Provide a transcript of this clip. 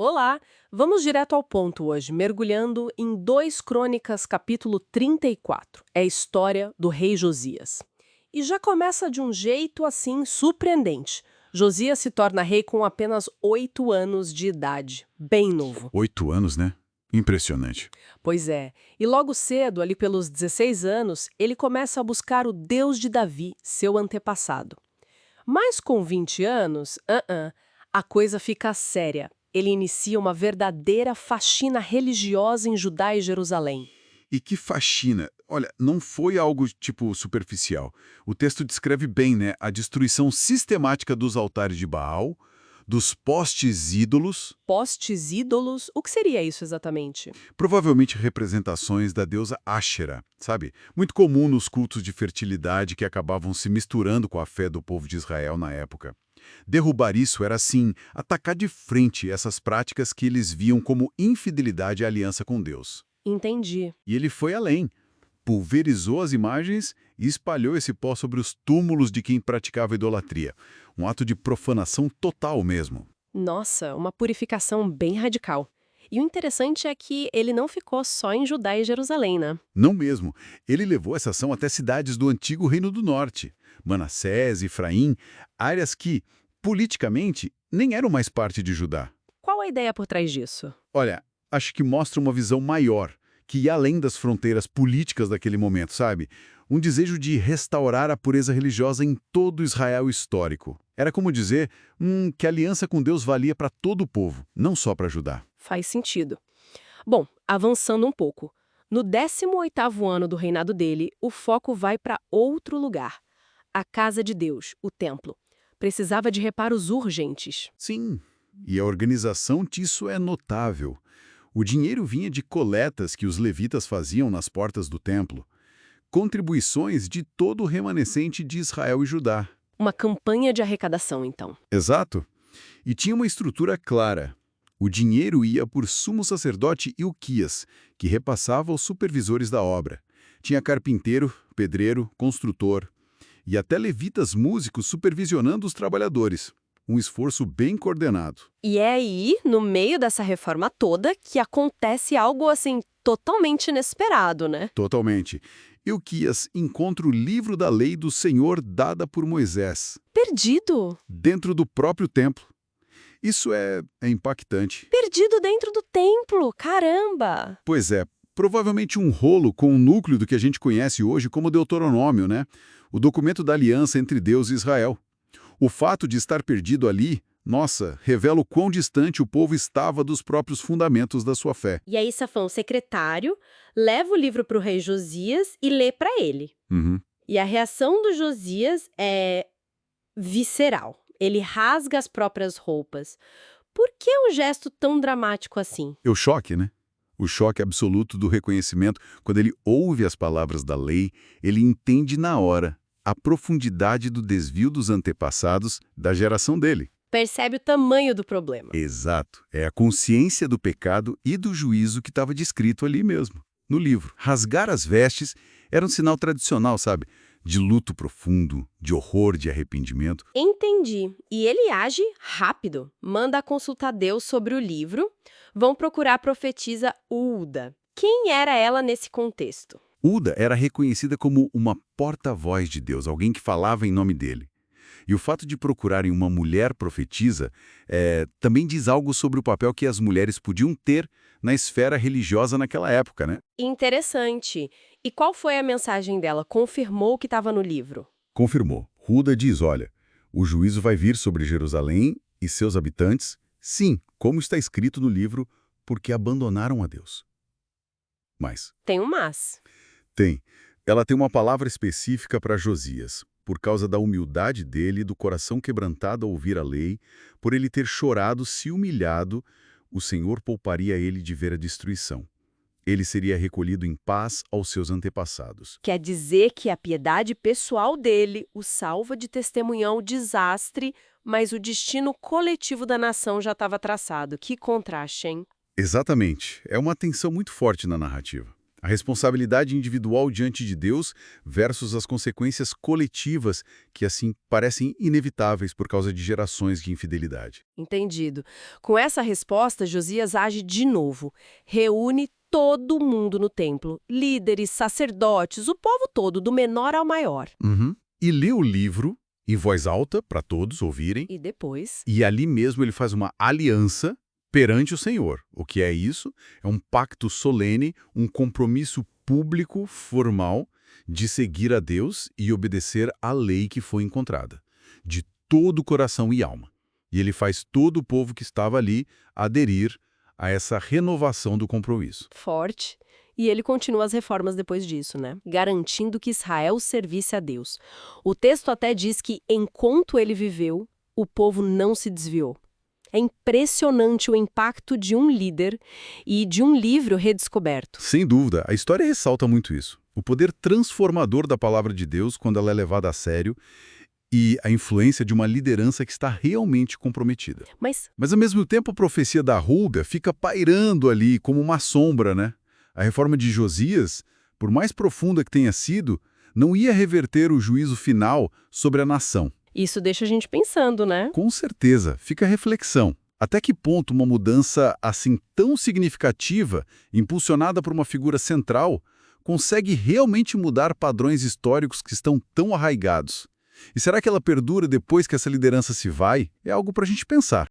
Olá! Vamos direto ao ponto hoje, mergulhando em 2 Crônicas, capítulo 34. É a história do rei Josias. E já começa de um jeito, assim, surpreendente. Josias se torna rei com apenas 8 anos de idade. Bem novo. 8 anos, né? Impressionante. Pois é. E logo cedo, ali pelos 16 anos, ele começa a buscar o Deus de Davi, seu antepassado. Mas com 20 anos, a coisa fica séria. Ele inicia uma verdadeira faxina religiosa em Judá e Jerusalém. E que faxina! Olha, não foi algo tipo superficial. O texto descreve bem, né, a destruição sistemática dos altares de Baal, dos postes ídolos, Postes ídolos, o que seria isso exatamente? provavelmente representações da deusa Ashera, sabe? Muito comum nos cultos de fertilidade que acabavam se misturando com a fé do povo de Israel na época. Derrubar isso era, assim, atacar de frente essas práticas que eles viam como infidelidade à aliança com Deus. Entendi. E ele foi além. Pulverizou as imagens e espalhou esse pó sobre os túmulos de quem praticava idolatria. Um ato de profanação total mesmo. Nossa, uma purificação bem radical. E o interessante é que ele não ficou só em Judá e Jerusalém, né? Não mesmo. Ele levou essa ação até cidades do antigo Reino do Norte. Manassés, Efraim, áreas que, politicamente, nem eram mais parte de Judá. Qual a ideia por trás disso? Olha, acho que mostra uma visão maior, que ia além das fronteiras políticas daquele momento, sabe? Um desejo de restaurar a pureza religiosa em todo Israel histórico. Era como dizer que a aliança com Deus valia para todo o povo, não só para Judá. Faz sentido. Bom, avançando um pouco. No 18º ano do reinado dele, o foco vai para outro lugar. A casa de Deus, o templo. Precisava de reparos urgentes. Sim, e a organização disso é notável. O dinheiro vinha de coletas que os levitas faziam nas portas do templo, contribuições de todo o remanescente de Israel e Judá. Uma campanha de arrecadação, então. Exato. E tinha uma estrutura clara. O dinheiro ia por sumo sacerdote Ilquias, que repassava aos supervisores da obra. Tinha carpinteiro, pedreiro, construtor e até levitas músicos supervisionando os trabalhadores. Um esforço bem coordenado. E é aí, no meio dessa reforma toda, que acontece algo assim totalmente inesperado, né? Totalmente. Ilquias encontra o livro da lei do Senhor dada por Moisés, Perdido. dentro do próprio templo. Isso é impactante. Perdido dentro do templo. Caramba! Pois é, provavelmente um rolo com o núcleo do que a gente conhece hoje como Deuteronômio, né? O documento da aliança entre Deus e Israel. O fato de estar perdido ali, nossa, revela o quão distante o povo estava dos próprios fundamentos da sua fé. E aí Safão, o secretário, leva o livro para o rei Josias e lê para ele. Uhum. E a reação do Josias é visceral. Ele rasga as próprias roupas. Por que um gesto tão dramático assim? É o choque, né? O choque absoluto do reconhecimento. Quando ele ouve as palavras da lei, ele entende na hora a profundidade do desvio dos antepassados da geração dele. Percebe o tamanho do problema. Exato. É a consciência do pecado e do juízo que estava descrito ali mesmo, no livro. Rasgar as vestes era um sinal tradicional, sabe? De luto profundo, de horror, de arrependimento. Entendi. E ele age rápido. Manda consultar Deus sobre o livro. Vão procurar a profetisa Ulda. Quem era ela nesse contexto? Uda era reconhecida como uma porta-voz de Deus, alguém que falava em nome dele. E o fato de procurarem uma mulher profetisa também diz algo sobre o papel que as mulheres podiam ter na esfera religiosa naquela época, né? Interessante. E qual foi a mensagem dela? Confirmou o que estava no livro? Confirmou. Ruda diz, olha, o juízo vai vir sobre Jerusalém e seus habitantes, sim, como está escrito no livro, porque abandonaram a Deus. Mas Tem um mas. tem. Ela tem uma palavra específica para Josias, por causa da humildade dele e do coração quebrantado ao ouvir a lei, por ele ter chorado, se humilhado, o Senhor pouparia ele de ver a destruição. Ele seria recolhido em paz aos seus antepassados. Quer dizer que a piedade pessoal dele o salva de testemunhar o desastre, mas o destino coletivo da nação já estava traçado. Que contraste, hein? Exatamente. É uma tensão muito forte na narrativa. A responsabilidade individual diante de Deus versus as consequências coletivas que, assim, parecem inevitáveis por causa de gerações de infidelidade. Entendido. Com essa resposta, Josias age de novo. Reúne todo mundo no templo, líderes, sacerdotes, o povo todo, do menor ao maior. Uhum. E lê o livro em voz alta para todos ouvirem. E depois, E ali mesmo ele faz uma aliança perante o Senhor. O que é isso? É um pacto solene, um compromisso público, formal, de seguir a Deus e obedecer à lei que foi encontrada, de todo o coração e alma. E ele faz todo o povo que estava ali aderir a essa renovação do compromisso. forte. E ele continua as reformas depois disso, né? Garantindo que Israel servisse a Deus. O texto até diz que, enquanto ele viveu, o povo não se desviou. É impressionante o impacto de um líder e de um livro redescoberto. Sem dúvida, a história ressalta muito isso. O poder transformador da palavra de Deus quando ela é levada a sério e a influência de uma liderança que está realmente comprometida. Mas Mas, ao mesmo tempo, a profecia da Rúbia fica pairando ali como uma sombra, né? A reforma de Josias, por mais profunda que tenha sido, não ia reverter o juízo final sobre a nação. isso deixa a gente pensando, né? Com certeza, fica a reflexão. Até que ponto uma mudança assim tão significativa, impulsionada por uma figura central, consegue realmente mudar padrões históricos que estão tão arraigados? E será que ela perdura depois que essa liderança se vai? É algo para a gente pensar.